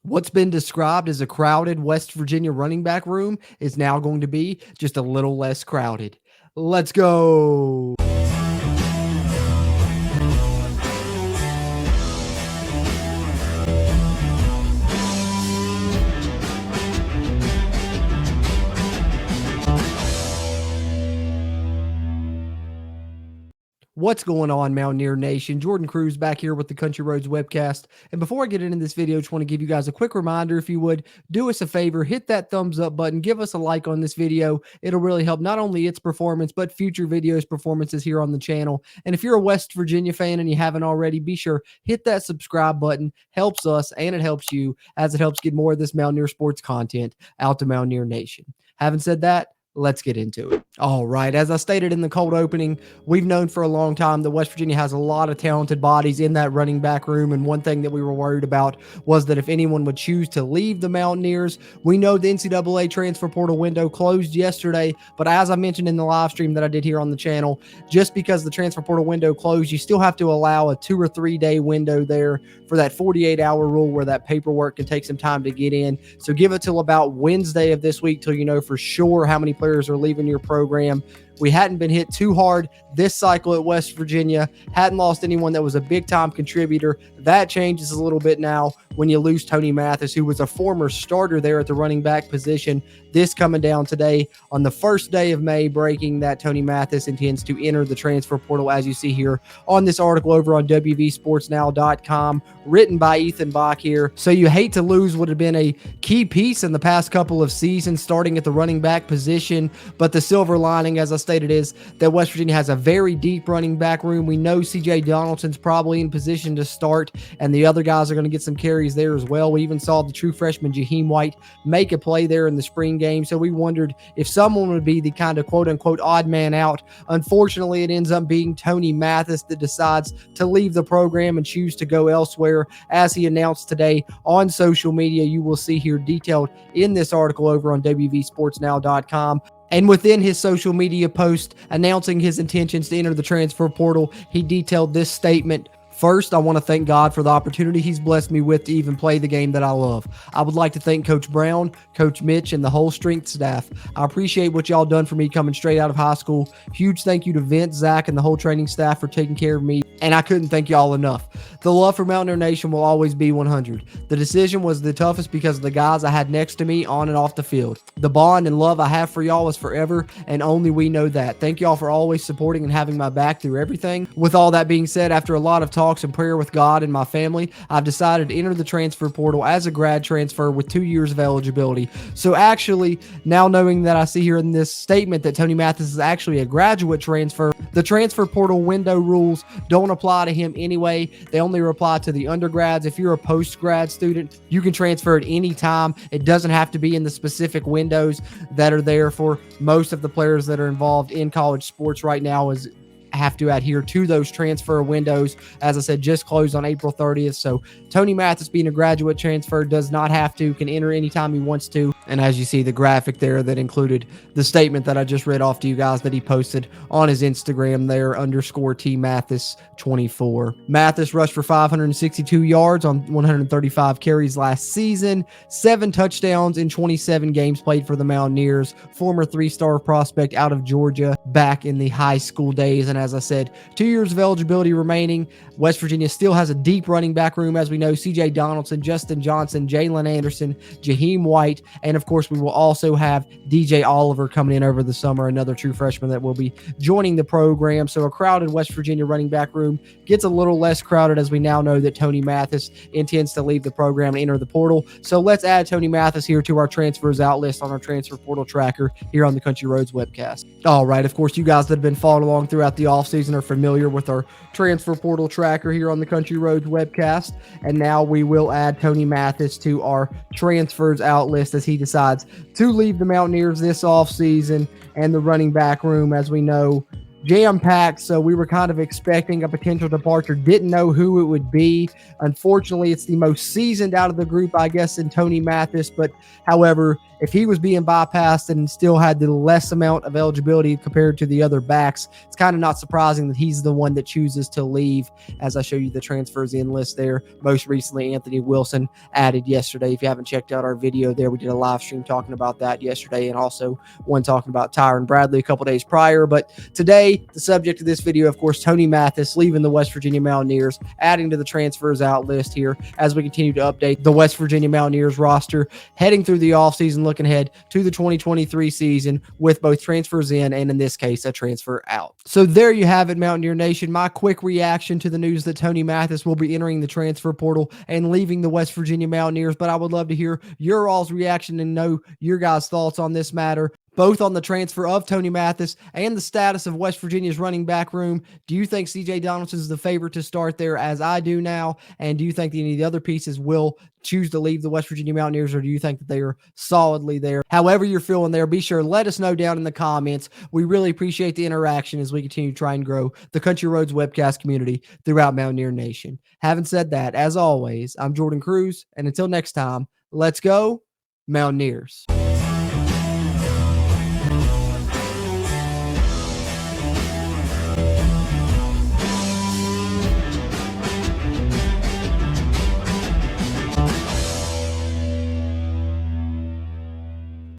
What's been described as a crowded West Virginia running back room is now going to be just a little less crowded. Let's go. What's going on, Mountaineer Nation? Jordan Cruz back here with the Country Roads webcast. And before I get into this video, I just want to give you guys a quick reminder. If you would, do us a favor, hit that thumbs up button, give us a like on this video. It'll really help not only its performance, but future videos performances here on the channel. And if you're a West Virginia fan and you haven't already, be sure, hit that subscribe button. Helps us and it helps you as it helps get more of this Mountaineer sports content out to Mountaineer Nation. Having said that, let's get into it. All right. As I stated in the cold opening, we've known for a long time that West Virginia has a lot of talented bodies in that running back room. And one thing that we were worried about was that if anyone would choose to leave the Mountaineers, we know the NCAA transfer portal window closed yesterday. But as I mentioned in the live stream that I did here on the channel, just because the transfer portal window closed, you still have to allow a 2 or 3 day window there for that 48-hour rule where that paperwork can take some time to get in. So give it till about Wednesday of this week till you know for sure how many players are leaving your program. We hadn't been hit too hard this cycle at West Virginia, hadn't lost anyone that was a big-time contributor. That changes a little bit now when you lose Tony Mathis, who was a former starter there at the running back position. This coming down today on the first day of May, breaking that Tony Mathis intends to enter the transfer portal, as you see here on this article over on WVSportsNow.com, written by Ethan Bach here. So you hate to lose what had been a key piece in the past couple of seasons, starting at the running back position. But the silver lining, as I stated, is that West Virginia has a very deep running back room. We know C.J. Donaldson's probably in position to start, and the other guys are going to get some carries there as well. We even saw the true freshman Jaheim White make a play there in the spring game, so we wondered if someone would be the kind of quote-unquote odd man out. Unfortunately, it ends up being Tony Mathis that decides to leave the program and choose to go elsewhere, as he announced today on social media. You will see here detailed in this article over on WVSportsNow.com. And within his social media post announcing his intentions to enter the transfer portal, he detailed this statement. First, I want to thank God for the opportunity he's blessed me with to even play the game that I love. I would like to thank Coach Brown, Coach Mitch, and the whole strength staff. I appreciate what y'all done for me coming straight out of high school. Huge thank you to Vince, Zach, and the whole training staff for taking care of me, and I couldn't thank y'all enough. The love for Mountaineer Nation will always be 100. The decision was the toughest because of the guys I had next to me on and off the field. The bond and love I have for y'all is forever, and only we know that. Thank y'all for always supporting and having my back through everything. With all that being said, after a lot of talks and prayer with God and my family, I've decided to enter the transfer portal as a grad transfer with 2 years of eligibility. So actually, now knowing that I see here in this statement that Tony Mathis is actually a graduate transfer, the transfer portal window rules don't apply to him anyway. They only apply to the undergrads. If you're a post-grad student, you can transfer at any time. It doesn't have to be in the specific windows that are there for most of the players that are involved in college sports right now, is have to adhere to those transfer windows. As I said, just closed on April 30th. So Tony Mathis, being a graduate transfer, does not have to, can enter anytime he wants to. And as you see the graphic there that included the statement that I just read off to you guys that he posted on his Instagram there, _T Mathis 24. Mathis rushed for 562 yards on 135 carries last season, 7 touchdowns in 27 games played for the Mountaineers, former 3-star prospect out of Georgia back in the high school days. And as I said, 2 years of eligibility remaining. West Virginia still has a deep running back room, as we know. C.J. Donaldson, Justin Johnson, Jalen Anderson, Jaheim White, and of course we will also have DJ Oliver coming in over the summer, another true freshman that will be joining the program. So a crowded West Virginia running back room gets a little less crowded as we now know that Tony Mathis intends to leave the program and enter the portal. So let's add Tony Mathis here to our transfers out list on our transfer portal tracker here on the Country Roads webcast. All right, of course, you guys that have been following along throughout the offseason are familiar with our transfer portal tracker here on the Country Roads webcast. And now we will add Tony Mathis to our transfers out list as he decides to leave the Mountaineers this offseason. And the running back room, as we know, jam-packed, so we were kind of expecting a potential departure. Didn't know who it would be. Unfortunately, it's the most seasoned out of the group, I guess, in Tony Mathis. But however, if he was being bypassed and still had the less amount of eligibility compared to the other backs, it's kind of not surprising that he's the one that chooses to leave. As I show you the transfers in list there, most recently Anthony Wilson added yesterday. If you haven't checked out our video there, we did a live stream talking about that yesterday, and also one talking about Tyron Bradley a couple days prior. But today, the subject of this video, of course, Tony Mathis leaving the West Virginia Mountaineers, adding to the transfers out list here as we continue to update the West Virginia Mountaineers roster, heading through the offseason, looking ahead to the 2023 season with both transfers in and, in this case, a transfer out. So there you have it, Mountaineer Nation. My quick reaction to the news that Tony Mathis will be entering the transfer portal and leaving the West Virginia Mountaineers. But I would love to hear your all's reaction and know your guys' thoughts on this matter, both on the transfer of Tony Mathis and the status of West Virginia's running back room. Do you think C.J. Donaldson is the favorite to start there, as I do now? And do you think that any of the other pieces will choose to leave the West Virginia Mountaineers, or do you think that they are solidly there? However you're feeling there, be sure to let us know down in the comments. We really appreciate the interaction as we continue to try and grow the Country Roads webcast community throughout Mountaineer Nation. Having said that, as always, I'm Jordan Cruz, and until next time, let's go Mountaineers.